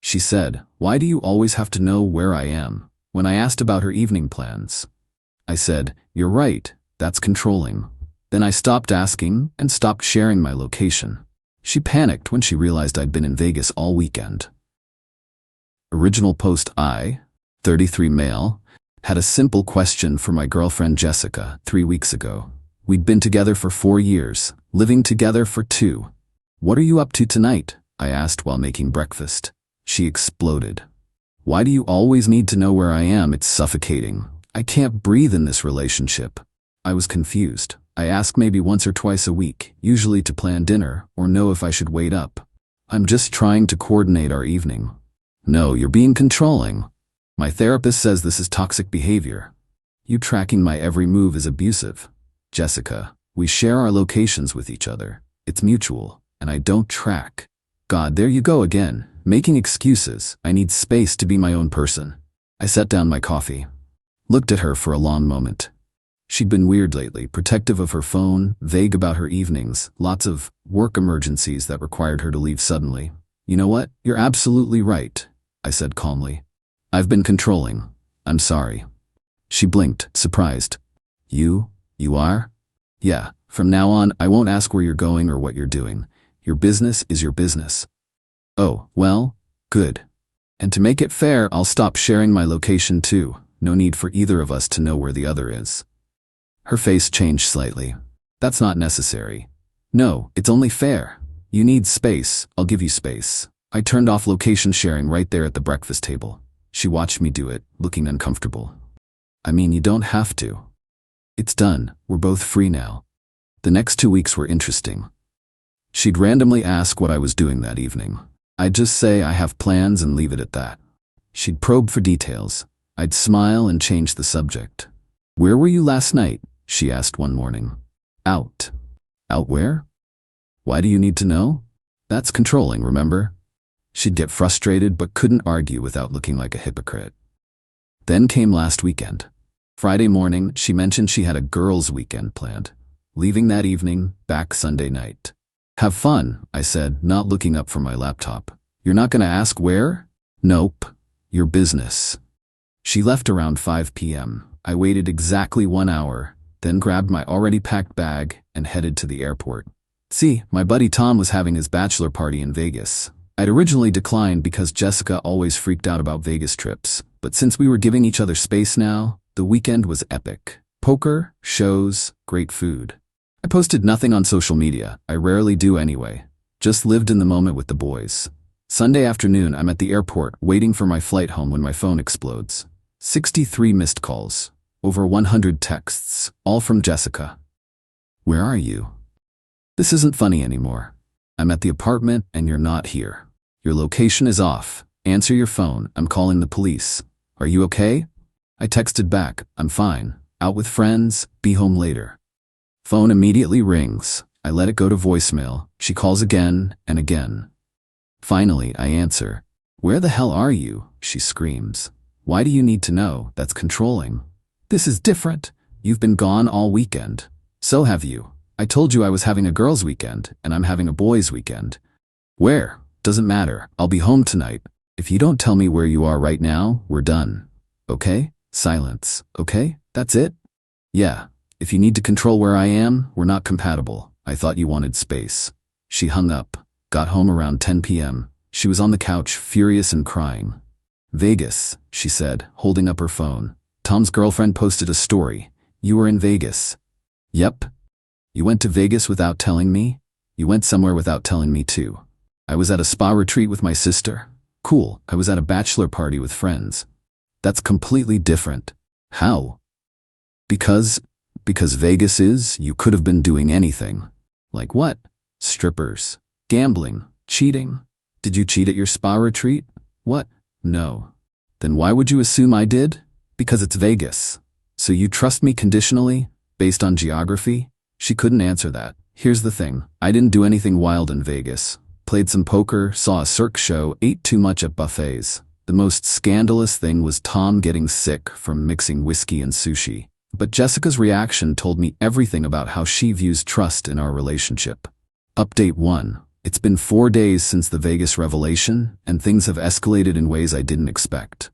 She said, "Why do you always have to know where I am?" When I asked about her evening plans, I said, "You're right, that's controlling." Then I stopped asking and stopped sharing my location. She panicked when she realized I'd been in Vegas all weekend. Original post: I, 33 male, had a simple question for my girlfriend Jessica 3 weeks ago. We'd been together for 4 years, living together for 2. "What are you up to tonight?" I asked while making breakfast. She exploded. "Why do you always need to know where I am? It's suffocating. I can't breathe in this relationship." I was confused. I ask maybe once or twice a week, usually to plan dinner or know if I should wait up. "I'm just trying to coordinate our evening." "No, you're being controlling. My therapist says this is toxic behavior. You tracking my every move is abusive." "Jessica, we share our locations with each other. It's mutual, and I don't track." God, there you go again, making excuses. I need space to be my own person. I set down my coffee. Looked at her for a long moment. She'd been weird lately, protective of her phone, vague about her evenings, lots of work emergencies that required her to leave suddenly. "You know what? You're absolutely right," I said calmly. "I've been controlling. I'm sorry." She blinked, surprised. You are?" "Yeah, from now on, I won't ask where you're going or what you're doing. Your business is your business." "Oh, well, good. And to make it fair, I'll stop sharing my location too. No need for either of us to know where the other is." Her face changed slightly. "That's not necessary." "No, it's only fair. You need space, I'll give you space." I turned off location sharing right there at the breakfast table. She watched me do it, looking uncomfortable. "I mean, you don't have to. It's done, we're both free now." The next 2 weeks were interesting. She'd randomly ask what I was doing that evening. I'd just say I have plans and leave it at that. She'd probe for details. I'd smile and change the subject. "Where were you last night?" she asked one morning. "Out." "Out where?" "Why do you need to know?" That's controlling, remember? She'd get frustrated but couldn't argue without looking like a hypocrite. Then came last weekend. Friday morning, she mentioned she had a girls' weekend planned. Leaving that evening, back Sunday night. "Have fun," I said, not looking up from my laptop. "You're not gonna ask where?" "Nope. Your business." She left around 5 p.m. I waited exactly 1 hour, then grabbed my already packed bag and headed to the airport. See, my buddy Tom was having his bachelor party in Vegas. I'd originally declined because Jessica always freaked out about Vegas trips, but since we were giving each other space now, the weekend was epic. Poker, shows, great food. I posted nothing on social media. I rarely do anyway. Just lived in the moment with the boys. Sunday afternoon, I'm at the airport waiting for my flight home when my phone explodes. 63 missed calls. Over 100 texts, all from Jessica. "Where are you?" "This isn't funny anymore. I'm at the apartment and you're not here. Your location is off. Answer your phone. I'm calling the police. Are you okay?" I texted back, "I'm fine. Out with friends. Be home later." Phone immediately rings. I let it go to voicemail. She calls again and again. Finally, I answer. "Where the hell are you?" she screams. "Why do you need to know? That's controlling." "This is different. You've been gone all weekend." "So have you. I told you I was having a girls' weekend, and I'm having a boys' weekend." "Where? Doesn't matter. I'll be home tonight. If you don't tell me where you are right now, we're done. Okay?" Silence. "Okay? That's it?" "Yeah. If you need to control where I am, we're not compatible. I thought you wanted space." She hung up. Got home around 10 p.m. She was on the couch, furious and crying. "Vegas," she said, holding up her phone. "Tom's girlfriend posted a story. You were in Vegas." "Yep." "You went to Vegas without telling me?" "You went somewhere without telling me too." "I was at a spa retreat with my sister." "Cool. I was at a bachelor party with friends." "That's completely different." "How?" Because Vegas is, you could have been doing anything." "Like what?" "Strippers. Gambling. Cheating." "Did you cheat at your spa retreat?" "What? No." "Then why would you assume I did?" "Because it's Vegas." "So you trust me conditionally, based on geography?" She couldn't answer that. "Here's the thing. I didn't do anything wild in Vegas. Played some poker, saw a Cirque show, ate too much at buffets. The most scandalous thing was Tom getting sick from mixing whiskey and sushi. But Jessica's reaction told me everything about how she views trust in our relationship. Update 1. It's been 4 days since the Vegas revelation, and things have escalated in ways I didn't expect.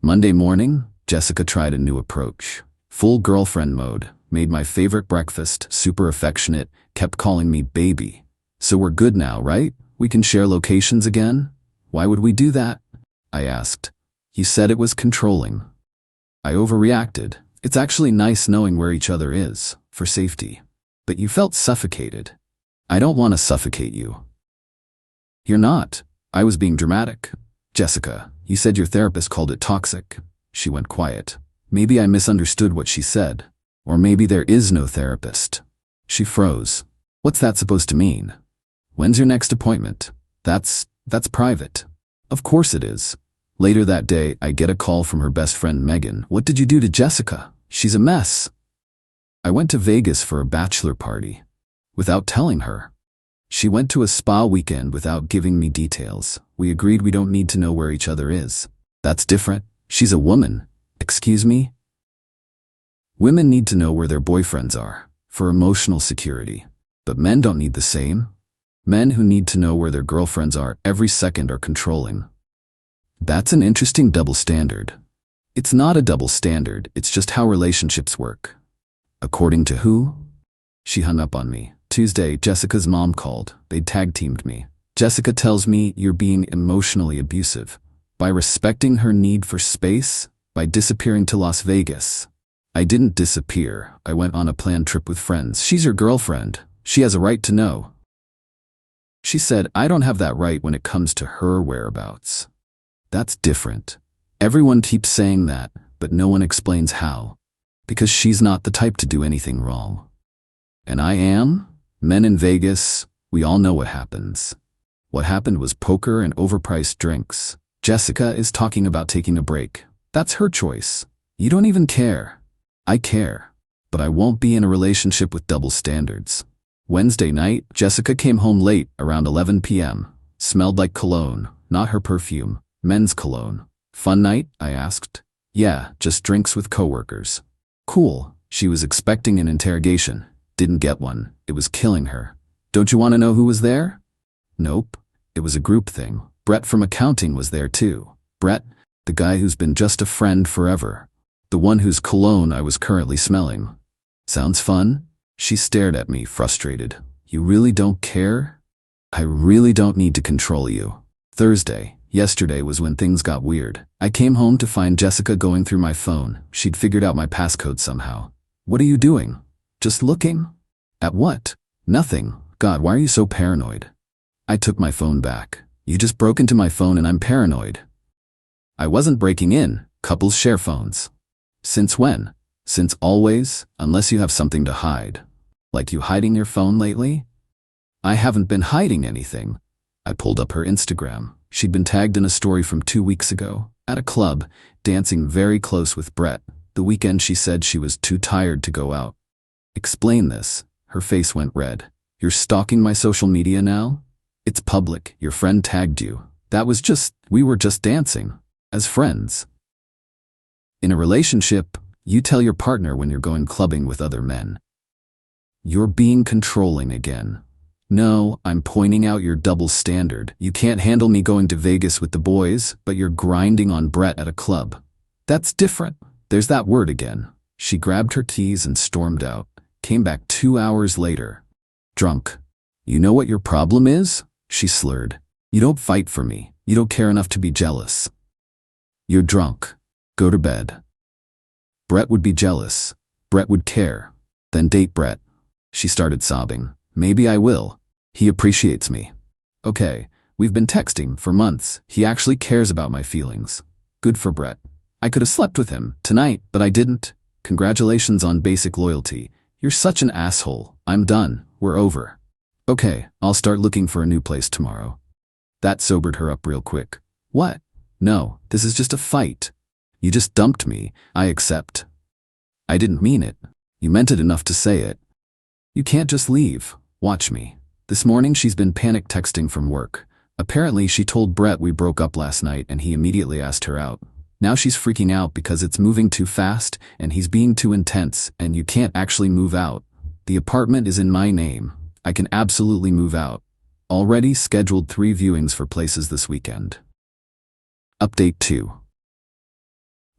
Monday morning, Jessica tried a new approach. Full girlfriend mode, made my favorite breakfast, super affectionate, kept calling me baby. So we're good now, right? We can share locations again? Why would we do that? I asked. You said it was controlling. I overreacted. It's actually nice knowing where each other is, for safety. But you felt suffocated. I don't want to suffocate you. You're not. I was being dramatic. Jessica, you said your therapist called it toxic. She went quiet. Maybe I misunderstood what she said. Or maybe there is no therapist. She froze. What's that supposed to mean? When's your next appointment? That's private. Of course it is. Later that day, I get a call from her best friend Megan. What did you do to Jessica? She's a mess. I went to Vegas for a bachelor party. Without telling her. She went to a spa weekend without giving me details. We agreed we don't need to know where each other is. That's different. She's a woman. Excuse me? Women need to know where their boyfriends are, for emotional security. But men don't need the same. Men who need to know where their girlfriends are every second are controlling. That's an interesting double standard. It's not a double standard, it's just how relationships work. According to who? She hung up on me. Tuesday, Jessica's mom called. They tag-teamed me. Jessica tells me you're being emotionally abusive. By respecting her need for space, by disappearing to Las Vegas. I didn't disappear. I went on a planned trip with friends. She's your girlfriend. She has a right to know. She said, I don't have that right when it comes to her whereabouts. That's different. Everyone keeps saying that, but no one explains how. Because she's not the type to do anything wrong. And I am? Men in Vegas, we all know what happens. What happened was poker and overpriced drinks. Jessica is talking about taking a break. That's her choice. You don't even care. I care. But I won't be in a relationship with double standards. Wednesday night, Jessica came home late, around 11 p.m. Smelled like cologne, not her perfume, men's cologne. Fun night? I asked. Yeah, just drinks with coworkers. Cool. She was expecting an interrogation. Didn't get one. It was killing her. Don't you want to know who was there? Nope. It was a group thing. Brett from accounting was there too. Brett, the guy who's been just a friend forever. The one whose cologne I was currently smelling. Sounds fun? She stared at me, frustrated. You really don't care? I really don't need to control you. Thursday, yesterday was when things got weird. I came home to find Jessica going through my phone. She'd figured out my passcode somehow. What are you doing? Just looking? At what? Nothing. God, why are you so paranoid? I took my phone back. You just broke into my phone and I'm paranoid. I wasn't breaking in. Couples share phones. Since when? Since always, unless you have something to hide. Like you hiding your phone lately? I haven't been hiding anything. I pulled up her Instagram. She'd been tagged in a story from 2 weeks ago, at a club, dancing very close with Brett. The weekend she said she was too tired to go out. Explain this. Her face went red. You're stalking my social media now? It's public. Your friend tagged you. We were just dancing. As friends. In a relationship, you tell your partner when you're going clubbing with other men. You're being controlling again. No, I'm pointing out your double standard. You can't handle me going to Vegas with the boys, but you're grinding on Brett at a club. That's different. There's that word again. She grabbed her keys and stormed out. Came back 2 hours later. Drunk. You know what your problem is? She slurred. You don't fight for me. You don't care enough to be jealous. You're drunk. Go to bed. Brett would be jealous. Brett would care. Then date Brett. She started sobbing. Maybe I will. He appreciates me. Okay, we've been texting for months. He actually cares about my feelings. Good for Brett. I could have slept with him tonight, but I didn't. Congratulations on basic loyalty. You're such an asshole. I'm done. We're over. Okay, I'll start looking for a new place tomorrow. That sobered her up real quick. What? No, this is just a fight. You just dumped me. I accept. I didn't mean it. You meant it enough to say it. You can't just leave. Watch me. This morning she's been panic texting from work. Apparently she told Brett we broke up last night and he immediately asked her out. Now she's freaking out because it's moving too fast and he's being too intense and you can't actually move out. The apartment is in my name. I can absolutely move out. Already scheduled 3 viewings for places this weekend. Update 2.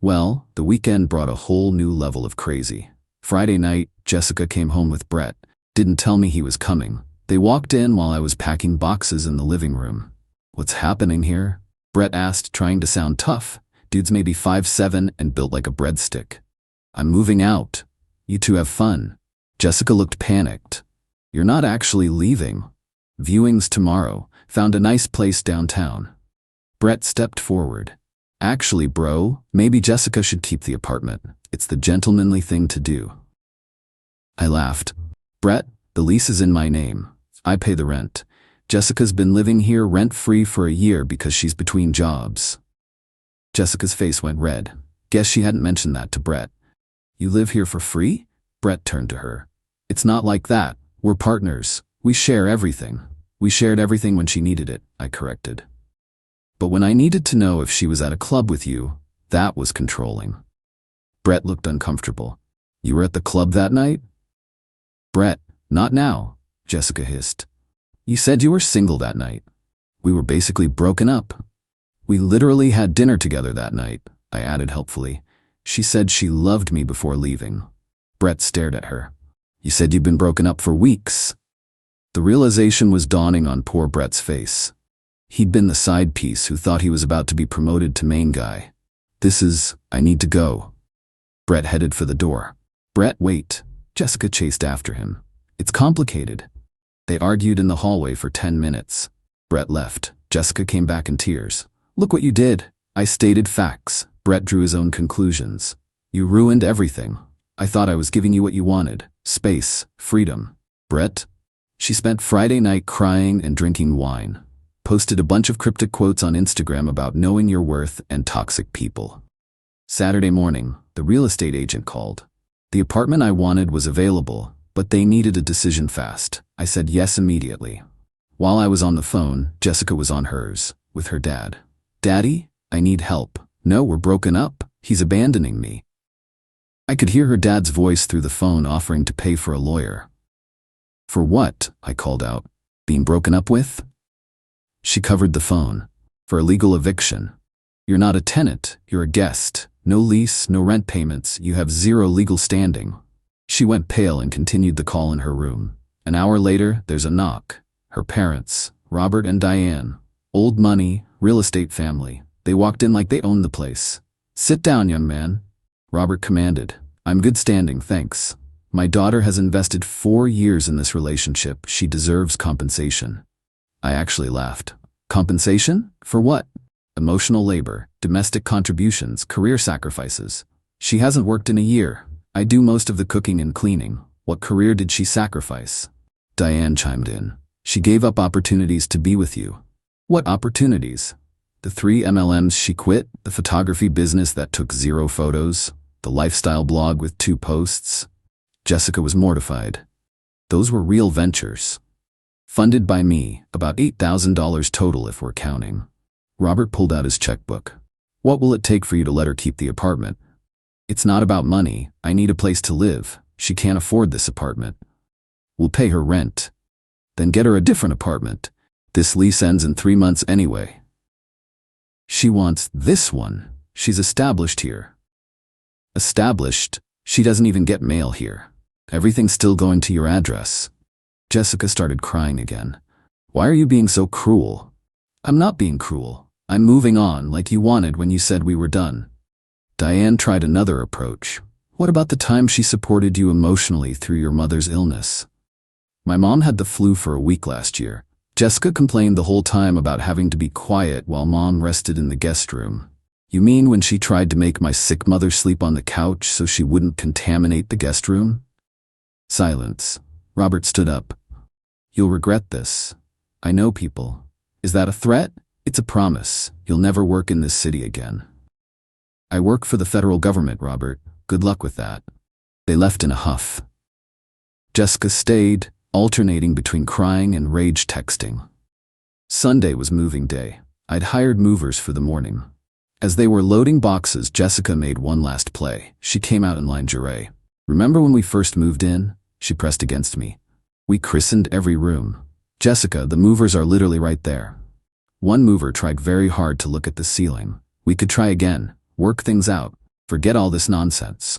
Well, the weekend brought a whole new level of crazy. Friday night, Jessica came home with Brett. Didn't tell me he was coming. They walked in while I was packing boxes in the living room. "What's happening here?" Brett asked, trying to sound tough. Dude's maybe 5'7" and built like a breadstick. "I'm moving out. You two have fun." Jessica looked panicked. "You're not actually leaving." "Viewings tomorrow. Found a nice place downtown." Brett stepped forward. "Actually, bro, maybe Jessica should keep the apartment. It's the gentlemanly thing to do." I laughed. "Brett, the lease is in my name. I pay the rent. Jessica's been living here rent-free for a year because she's between jobs." Jessica's face went red. Guess she hadn't mentioned that to Brett. "You live here for free?" Brett turned to her. "It's not like that. We're partners. We share everything." "We shared everything when she needed it," I corrected. "But when I needed to know if she was at a club with you, that was controlling." Brett looked uncomfortable. "You were at the club that night?" "Brett, not now," Jessica hissed. "You said you were single that night." "We were basically broken up." "We literally had dinner together that night," I added helpfully. "She said she loved me before leaving." Brett stared at her. "You said you'd been broken up for weeks." The realization was dawning on poor Brett's face. He'd been the side piece who thought he was about to be promoted to main guy. I need to go." Brett headed for the door. "Brett, wait." Jessica chased after him. "It's complicated." They argued in the hallway for 10 minutes. Brett left. Jessica came back in tears. "Look what you did." I stated facts. Brett drew his own conclusions. "You ruined everything. I thought I was giving you what you wanted. Space, freedom." "Brett?" She spent Friday night crying and drinking wine. Posted a bunch of cryptic quotes on Instagram about knowing your worth and toxic people. Saturday morning, the real estate agent called. The apartment I wanted was available, but they needed a decision fast. I said yes immediately. While I was on the phone, Jessica was on hers, with her dad. "Daddy, I need help." "No, we're broken up. He's abandoning me." I could hear her dad's voice through the phone offering to pay for a lawyer. "For what?" I called out. "Being broken up with?" She covered the phone. "For a legal eviction. You're not a tenant, you're a guest. No lease, no rent payments, you have zero legal standing." She went pale and continued the call in her room. An hour later, there's a knock. Her parents, Robert and Diane. Old money, real estate family. They walked in like they owned the place. "Sit down, young man," Robert commanded. "I'm good standing, thanks. My daughter has invested 4 years in this relationship. She deserves compensation." I actually laughed. "Compensation? For what?" "Emotional labor, domestic contributions, career sacrifices. She hasn't worked in a year. I do most of the cooking and cleaning. What career did she sacrifice?" Diane chimed in. "She gave up opportunities to be with you." "What opportunities?" "The 3 MLMs she quit, the photography business that took 0 photos, the lifestyle blog with 2 posts." Jessica was mortified. "Those were real ventures. Funded by me, about $8,000 total if we're counting." Robert pulled out his checkbook. "What will it take for you to let her keep the apartment?" "It's not about money. I need a place to live. She can't afford this apartment." "We'll pay her rent." "Then get her a different apartment. This lease ends in 3 months anyway." "She wants this one. She's established here." "Established? She doesn't even get mail here. Everything's still going to your address." Jessica started crying again. "Why are you being so cruel?" "I'm not being cruel. I'm moving on like you wanted when you said we were done." Diane tried another approach. "What about the time she supported you emotionally through your mother's illness?" "My mom had the flu for a week last year. Jessica complained the whole time about having to be quiet while Mom rested in the guest room." "You mean when she tried to make my sick mother sleep on the couch so she wouldn't contaminate the guest room?" Silence. Robert stood up. "You'll regret this. I know people." "Is that a threat?" "It's a promise. You'll never work in this city again." "I work for the federal government, Robert. Good luck with that." They left in a huff. Jessica stayed, alternating between crying and rage texting. Sunday was moving day. I'd hired movers for the morning. As they were loading boxes, Jessica made one last play. She came out in lingerie. "Remember when we first moved in?" She pressed against me. "We christened every room. Jessica, the movers are literally right there. One mover tried very hard to look at the ceiling. We could try again, work things out, forget all this nonsense.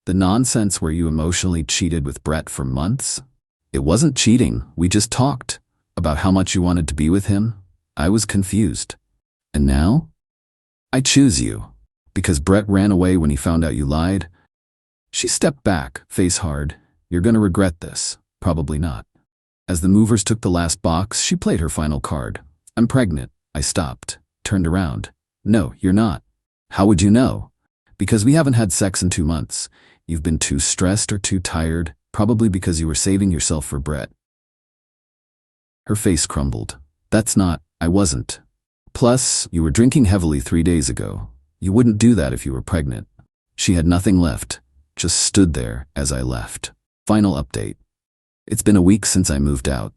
The nonsense where you emotionally cheated with Brett for months? It wasn't cheating, we just talked about how much you wanted to be with him. I was confused. And now? I choose you. Because Brett ran away when he found out you lied? She stepped back, face hard. You're gonna regret this. Probably not. As the movers took the last box, she played her final card. I'm pregnant. I stopped, turned around. No, you're not. How would you know? Because we haven't had sex in 2 months. You've been too stressed or too tired, probably because you were saving yourself for Brett. Her face crumbled. That's not, I wasn't. Plus, you were drinking heavily 3 days ago. You wouldn't do that if you were pregnant. She had nothing left, just stood there as I left. Final update. It's been a week since I moved out.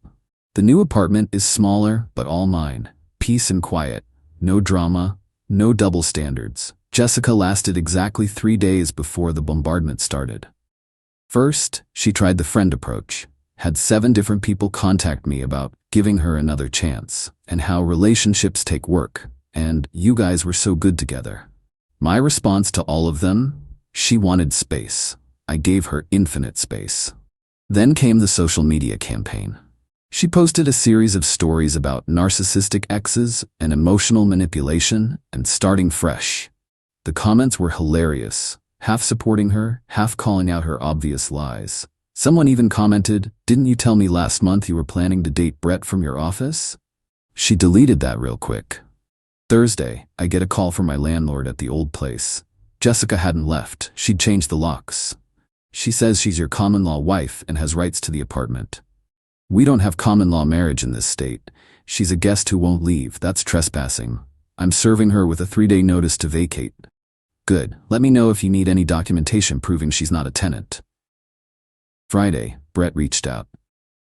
The new apartment is smaller, but all mine. Peace and quiet. No drama, no double standards. Jessica lasted exactly 3 days before the bombardment started. First, she tried the friend approach. Had 7 different people contact me about giving her another chance, and how relationships take work, and you guys were so good together. My response to all of them? She wanted space. I gave her infinite space. Then came the social media campaign. She posted a series of stories about narcissistic exes and emotional manipulation and starting fresh. The comments were hilarious, half supporting her, half calling out her obvious lies. Someone even commented, "Didn't you tell me last month you were planning to date Brett from your office?" She deleted that real quick. Thursday, I get a call from my landlord at the old place. Jessica hadn't left, she'd changed the locks. She says she's your common-law wife and has rights to the apartment. We don't have common-law marriage in this state. She's a guest who won't leave, that's trespassing. I'm serving her with a 3-day notice to vacate. Good, let me know if you need any documentation proving she's not a tenant. Friday, Brett reached out.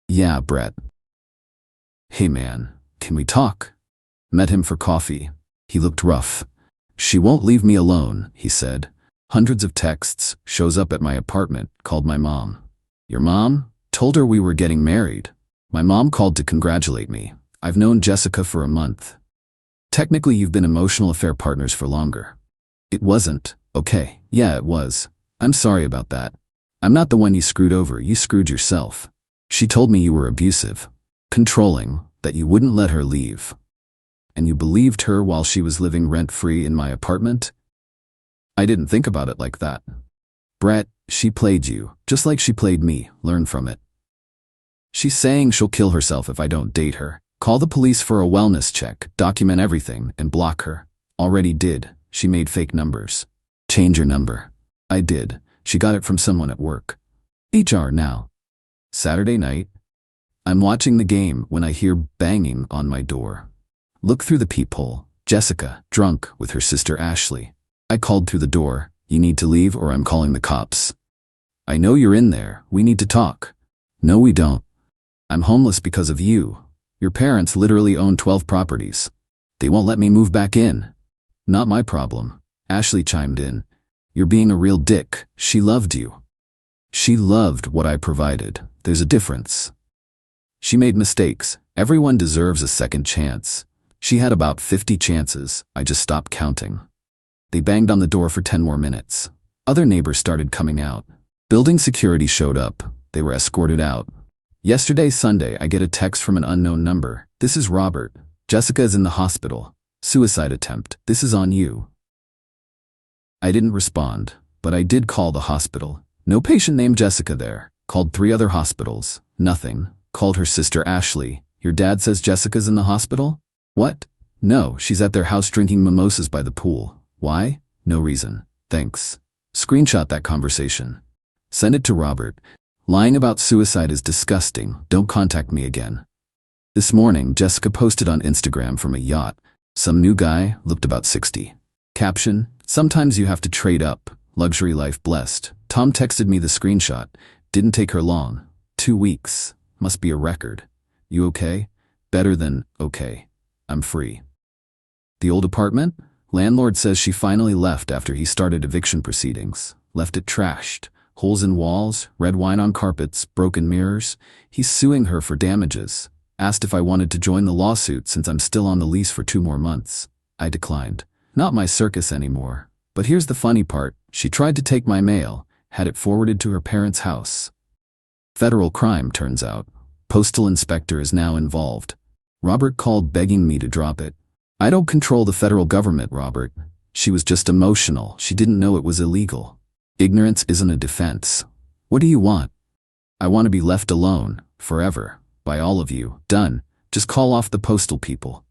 Yeah, Brett. Hey man, can we talk? Met him for coffee. He looked rough. She won't leave me alone, he said. Hundreds of texts, shows up at my apartment, called my mom. Your mom? Told her we were getting married. My mom called to congratulate me. I've known Jessica for a month. Technically, you've been emotional affair partners for longer. It wasn't. Okay, yeah, it was. I'm sorry about that. I'm not the one you screwed over, you screwed yourself. She told me you were abusive, controlling, that you wouldn't let her leave. And you believed her while she was living rent-free in my apartment? I didn't think about it like that. Brett, she played you, just like she played me. Learn from it. She's saying she'll kill herself if I don't date her. Call the police for a wellness check, document everything, and block her. Already did. She made fake numbers. Change your number. I did. She got it from someone at work. HR now. Saturday night. I'm watching the game when I hear banging on my door. Look through the peephole. Jessica, drunk, with her sister Ashley. I called through the door. You need to leave or I'm calling the cops. I know you're in there. We need to talk. No, we don't. I'm homeless because of you. Your parents literally own 12 properties. They won't let me move back in. Not my problem. Ashley chimed in. You're being a real dick. She loved you. She loved what I provided. There's a difference. She made mistakes. Everyone deserves a second chance. She had about 50 chances. I just stopped counting. They banged on the door for 10 more minutes. Other neighbors started coming out. Building security showed up. They were escorted out. Yesterday, Sunday, I get a text from an unknown number. This is Robert. Jessica is in the hospital. Suicide attempt. This is on you. I didn't respond, but I did call the hospital. No patient named Jessica there. Called 3 other hospitals. Nothing. Called her sister Ashley. Your dad says Jessica's in the hospital? What? No, she's at their house drinking mimosas by the pool. Why? No reason. Thanks. Screenshot that conversation. Send it to Robert. Lying about suicide is disgusting. Don't contact me again. This morning, Jessica posted on Instagram from a yacht. Some new guy, looked about 60. Caption, sometimes you have to trade up. Luxury life blessed. Tom texted me the screenshot. Didn't take her long. 2 weeks. Must be a record. You okay? Better than okay. I'm free. The old apartment? Landlord says she finally left after he started eviction proceedings. Left it trashed. Holes in walls, red wine on carpets, broken mirrors. He's suing her for damages. Asked if I wanted to join the lawsuit since I'm still on the lease for 2 more months. I declined. Not my circus anymore. But here's the funny part. She tried to take my mail, had it forwarded to her parents' house. Federal crime, turns out. Postal inspector is now involved. Robert called begging me to drop it. I don't control the federal government, Robert. She was just emotional. She didn't know it was illegal. Ignorance isn't a defense. What do you want? I want to be left alone, forever, by all of you. Done. Just call off the postal people.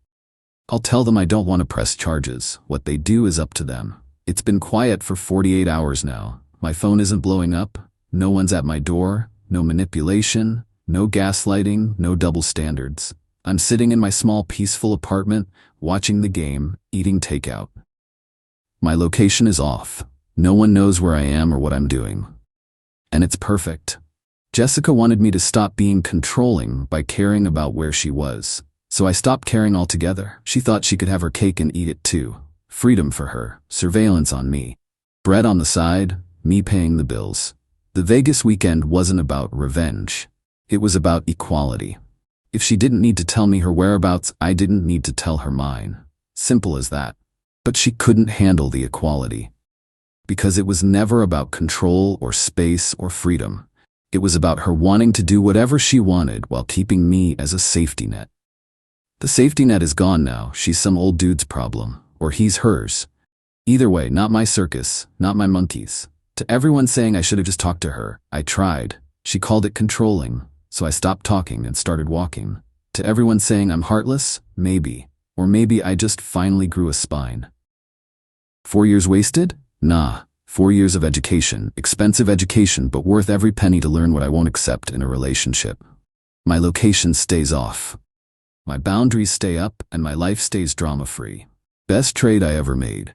I'll tell them I don't want to press charges. What they do is up to them. It's been quiet for 48 hours now. My phone isn't blowing up. No one's at my door. No manipulation. No gaslighting. No double standards. I'm sitting in my small, peaceful apartment, watching the game, eating takeout. My location is off. No one knows where I am or what I'm doing. And it's perfect. Jessica wanted me to stop being controlling by caring about where she was. So I stopped caring altogether. She thought she could have her cake and eat it too. Freedom for her, surveillance on me. Bread on the side, me paying the bills. The Vegas weekend wasn't about revenge. It was about equality. If she didn't need to tell me her whereabouts, I didn't need to tell her mine. Simple as that. But she couldn't handle the equality. Because it was never about control or space or freedom. It was about her wanting to do whatever she wanted while keeping me as a safety net. The safety net is gone now. She's some old dude's problem. Or he's hers. Either way, not my circus, not my monkeys. To everyone saying I should have just talked to her, I tried. She called it controlling, so I stopped talking and started walking. To everyone saying I'm heartless, maybe. Or maybe I just finally grew a spine. 4 years wasted? Nah. 4 years of education, expensive education, but worth every penny to learn what I won't accept in a relationship. My location stays off. My boundaries stay up and my life stays drama-free. Best trade I ever made.